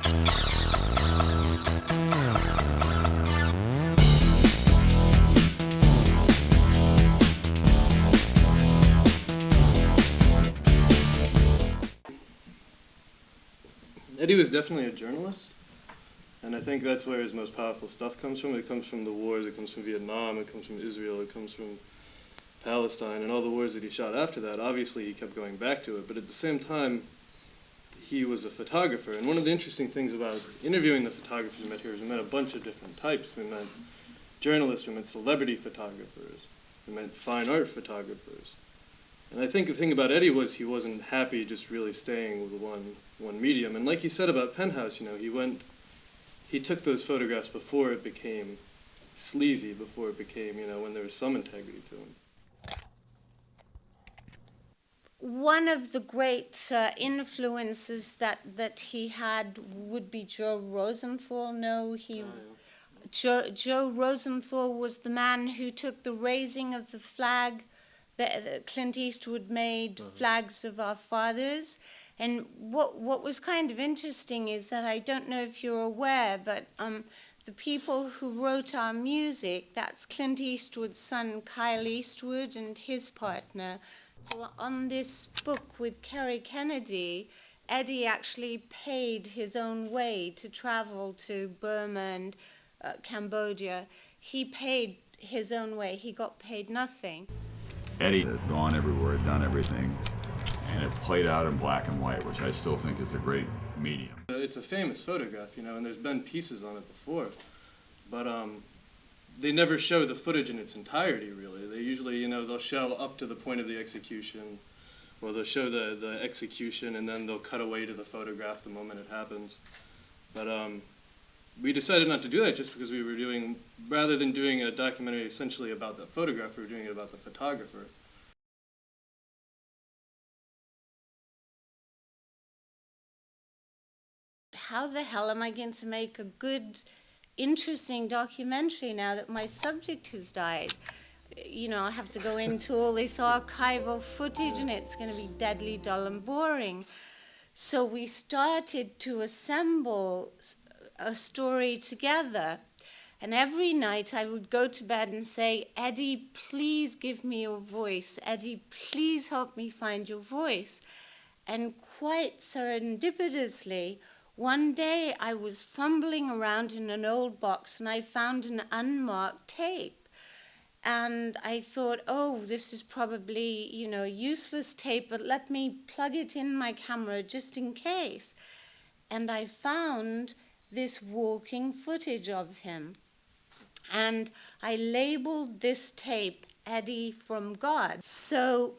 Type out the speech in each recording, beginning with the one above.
Eddie was definitely a journalist, and I think that's where his most powerful stuff comes from. It comes from the wars, it comes from Vietnam, it comes from Israel, it comes from Palestine, and all the wars that he shot after that. Obviously, he kept going back to it, but at the same time, he was a photographer. And one of the interesting things about interviewing the photographers we met here is we met a bunch of different types. We met journalists, we met celebrity photographers, we met fine art photographers. And I think the thing about Eddie was he wasn't happy just really staying with one medium. And like he said about Penthouse, you know, he took those photographs before it became sleazy, before it became, you know, when there was some integrity to him. One of the great influences that he had would be Joe Rosenthal. Joe Rosenthal was the man who took the raising of the flag that Clint Eastwood made, Flags of Our Fathers. And what was kind of interesting is that, I don't know if you're aware, but the people who wrote our music, that's Clint Eastwood's son, Kyle Eastwood, and his partner. On this book with Kerry Kennedy, Eddie actually paid his own way to travel to Burma and Cambodia. He paid his own way. He got paid nothing. Eddie had gone everywhere, done everything, and it played out in black and white, which I still think is a great medium. It's a famous photograph, you know, and there's been pieces on it before, but they never show the footage in its entirety, really. They usually, you know, they'll show up to the point of the execution, or they'll show the execution, and then they'll cut away to the photograph the moment it happens. But we decided not to do that just because we were doing, rather than doing a documentary essentially about the photographer, we were doing it about the photographer. How the hell am I going to make a good, interesting documentary now that my subject has died? You know, I have to go into all this archival footage, and it's going to be deadly dull and boring. So we started to assemble a story together. And every night I would go to bed and say, Eddie, please give me your voice. Eddie, please help me find your voice. And quite serendipitously, one day I was fumbling around in an old box and I found an unmarked tape. And I thought, oh, this is probably, you know, a useless tape, but let me plug it in my camera just in case. And I found this walking footage of him. And I labeled this tape Eddie from God. So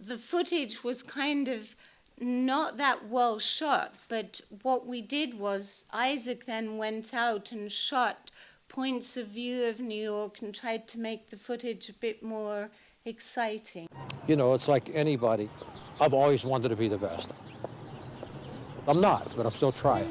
the footage was kind of not that well shot, but what we did was Isaac then went out and shot points of view of New York and tried to make the footage a bit more exciting. You know, it's like anybody. I've always wanted to be the best. I'm not, but I'm still trying.